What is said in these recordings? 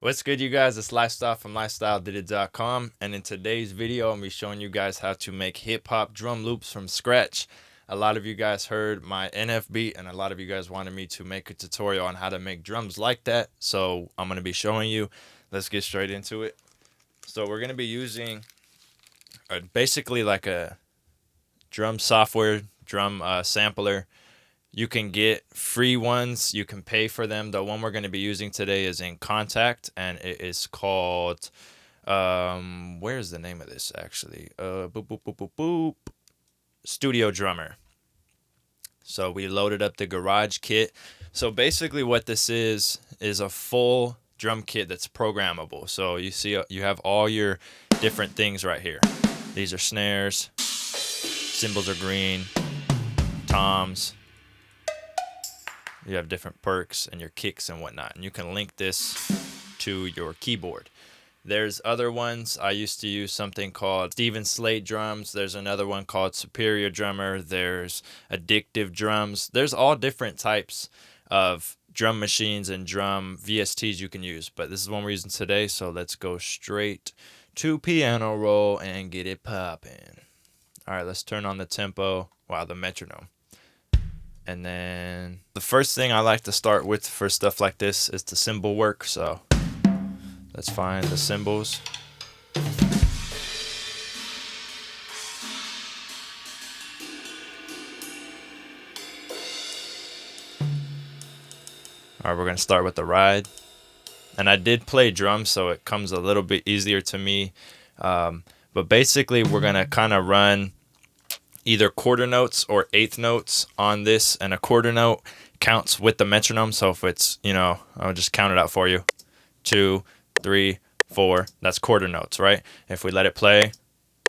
What's good, you guys? It's Lifestyle from LifeStyleDidIt.com, and in today's video, I'm going to be showing you guys how to make hip-hop drum loops from scratch. A lot of you guys heard my NF beat, and a lot of you guys wanted me to make a tutorial on how to make drums like that, so I'm going to be showing you. Let's get straight into it. So we're going to be using basically like a drum software, drum sampler. You can get free ones. You can pay for them. The one we're going to be using today is in Contact, and it is called, where's the name of this actually? Boop, boop, boop, boop, boop. Studio Drummer. So we loaded up the garage kit. So basically what this is a full drum kit that's programmable. So you see, you have all your different things right here. These are snares, cymbals are green, toms. You have different perks and your kicks and whatnot, and you can link this to your keyboard. There's other ones. I used to use something called Steven Slate drums. There's another one called Superior Drummer. There's Addictive Drums. There's all different types of drum machines and drum VSTs you can use, but this is one we're using today, so let's go straight to piano roll and get it popping. All right, let's turn on the tempo, the metronome. And then the first thing I like to start with for stuff like this is the cymbal work. So let's find the cymbals. All right, we're going to start with the ride. And I did play drums, so it comes a little bit easier to me. But basically, we're going to kind of run either quarter notes or eighth notes on this, and a quarter note counts with the metronome. So if it's, I'll just count it out for you. 2, 3, 4, that's quarter notes, right? If we let it play,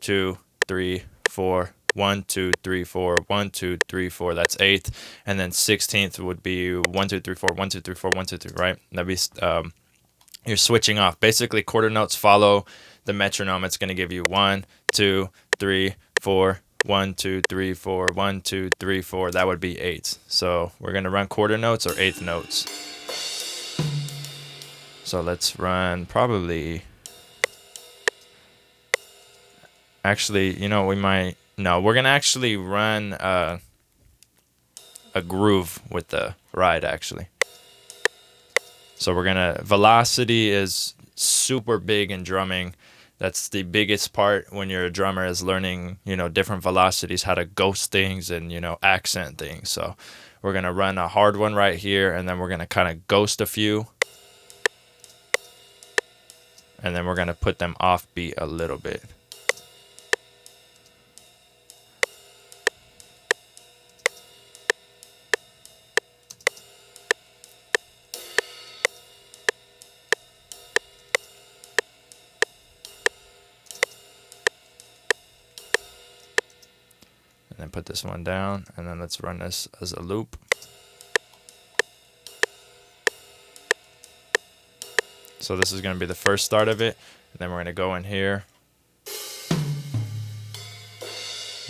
2, 3, 4, 1, 2, 3, 4, 1, 2, 3, 4, that's eighth. And then 16th would be 1, 2, 3, 4, 1, 2, 3, 4, 1, 2, 3, right? That'd be, you're switching off. Basically, quarter notes follow the metronome. It's going to give you 1, 2, 3, 4, 1, 2, 3, 4, 1, 2, 3, 4. That would be eighths. So we're going to run quarter notes or eighth notes. So let's run probably. Actually, we're going to actually run a groove with the ride, actually. So velocity is super big in drumming. That's the biggest part when you're a drummer, is learning, different velocities, how to ghost things and, accent things. So we're going to run a hard one right here, and then we're going to kind of ghost a few. And then we're going to put them off beat a little bit. And then put this one down, and then let's run this as a loop. So this is going to be the first start of it, and then we're going to go in here, and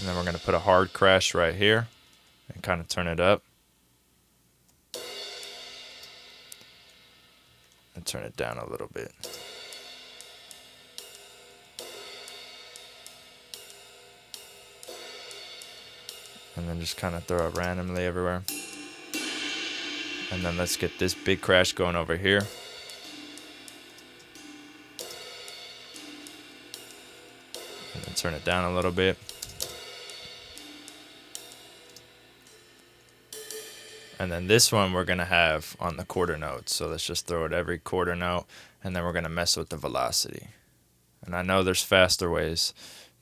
then we're going to put a hard crash right here and kind of turn it up and turn it down a little bit. And then just kind of throw it randomly everywhere. And then let's get this big crash going over here. And then turn it down a little bit. And then this one we're going to have on the quarter notes. So let's just throw it every quarter note, and then we're going to mess with the velocity. And I know there's faster ways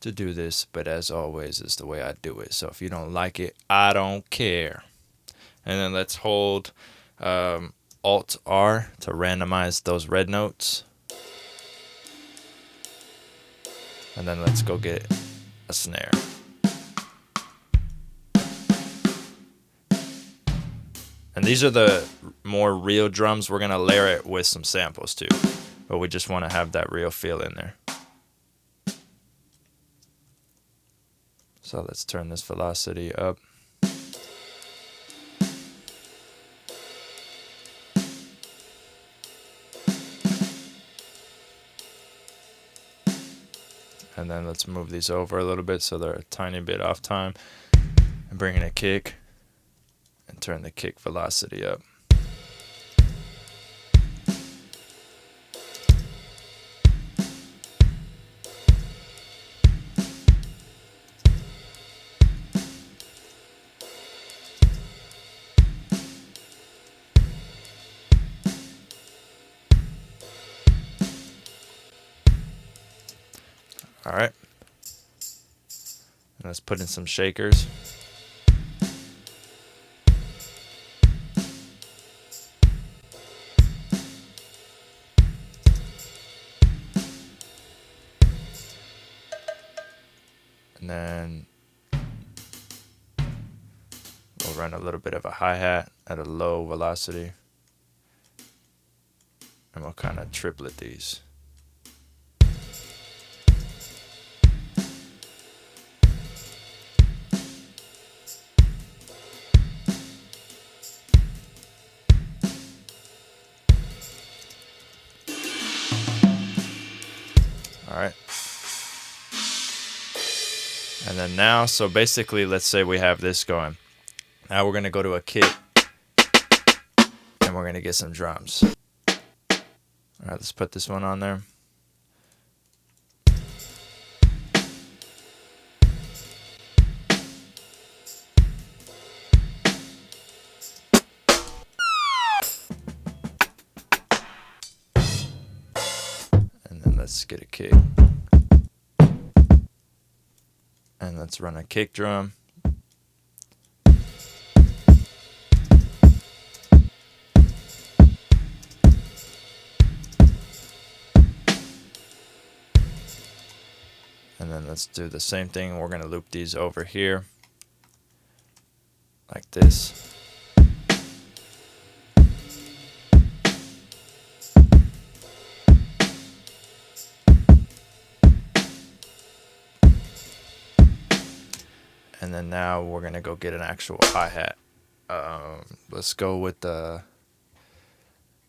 to do this, but as always is the way I do it. So if you don't like it, I don't care. And then let's hold Alt R to randomize those red notes. And then let's go get a snare. And these are the more real drums. We're going to layer it with some samples too, but we just want to have that real feel in there. So let's turn this velocity up. And then let's move these over a little bit so they're a tiny bit off time. And bring in a kick and turn the kick velocity up. All right. Let's put in some shakers. And then we'll run a little bit of a hi-hat at a low velocity. And we'll kind of triplet these. All right. And then now, so basically, let's say we have this going. Now we're going to go to a kit and we're going to get some drums. All right, let's put this one on there. And then let's get a kick. And let's run a kick drum. And then let's do the same thing. We're going to loop these over here like this. And then now we're going to go get an actual hi-hat. Let's go with the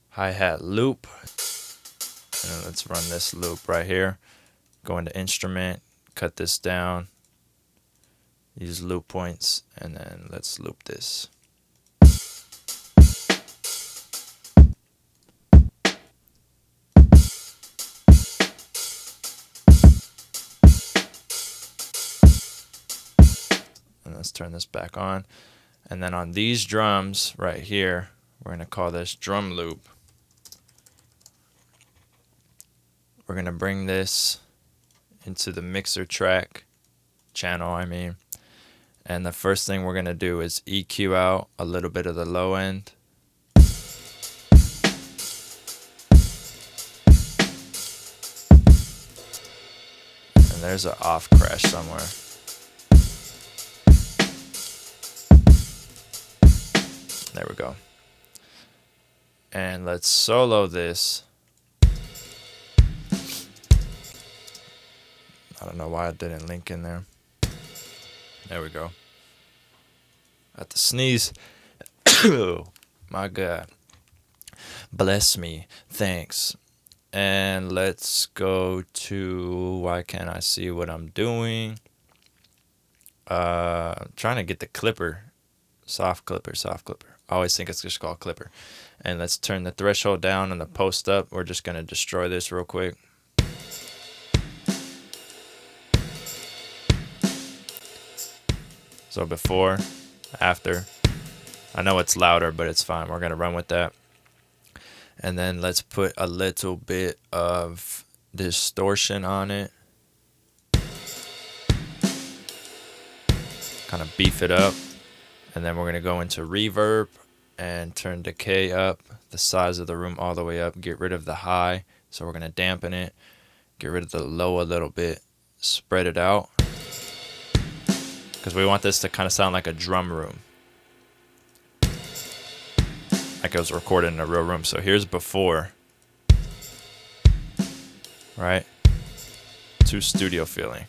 hi-hat loop. And then let's run this loop right here. Go into instrument, cut this down, use loop points, and then let's loop this. And let's turn this back on. And then on these drums right here, we're going to call this drum loop. We're going to bring this into the mixer track channel, and the first thing we're going to do is EQ out a little bit of the low end. And there's an off crash somewhere. There we go. And let's solo this. I don't know why it didn't link in there. There we go. Got the sneeze. My God. Bless me. Thanks. And let's go to, why can't I see what I'm doing? I'm trying to get the clipper. Soft clipper. I always think it's just called clipper. And let's turn the threshold down and the post up. We're just going to destroy this real quick. So before, after. I know it's louder, but it's fine. We're going to run with that. And then let's put a little bit of distortion on it. Kind of beef it up. And then we're going to go into reverb and turn decay up, the size of the room all the way up. Get rid of the high. So we're going to dampen it. Get rid of the low a little bit. Spread it out. Because we want this to kind of sound like a drum room. Like it was recorded in a real room. So here's before. Right? To studio feeling.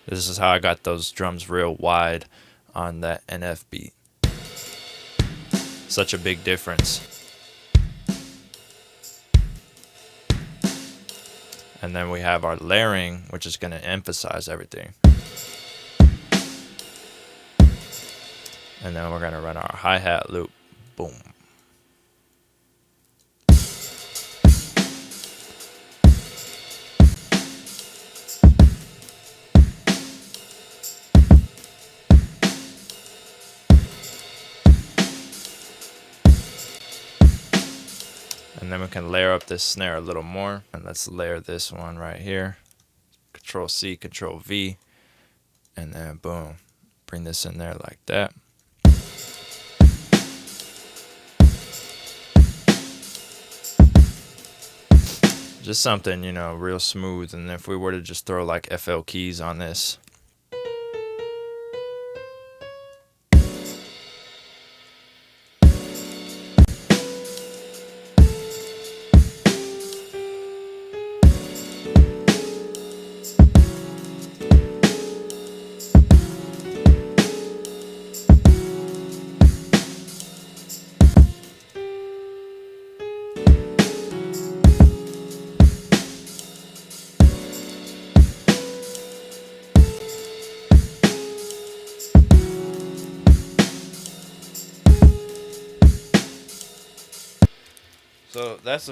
This is how I got those drums real wide on that NF beat. Such a big difference. And then we have our layering, which is going to emphasize everything. And then we're going to run our hi-hat loop. Boom. And then we can layer up this snare a little more. And let's layer this one right here. Control C, Control V. And then boom. Bring this in there like that. Just something, you know, real smooth. And if we were to just throw like FL keys on this. So that's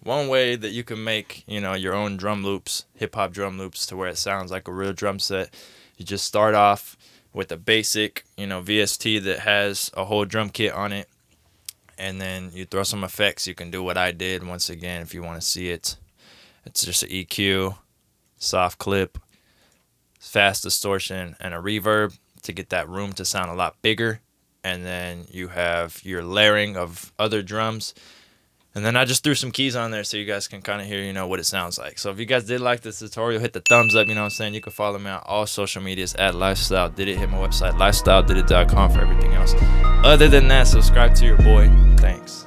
one way that you can make, you know, your own drum loops, hip hop drum loops, to where it sounds like a real drum set. You just start off with a basic, you know, VST that has a whole drum kit on it, and then you throw some effects. You can do what I did once again if you want to see it. It's just an EQ, soft clip, fast distortion, and a reverb to get that room to sound a lot bigger. And then you have your layering of other drums. And then I just threw some keys on there so you guys can kind of hear, you know, what it sounds like. So if you guys did like this tutorial, hit the thumbs up, you know what I'm saying? You can follow me on all social medias at LifeStyleDidIt. Hit my website, LifeStyleDidIt.com, for everything else. Other than that, subscribe to your boy. Thanks.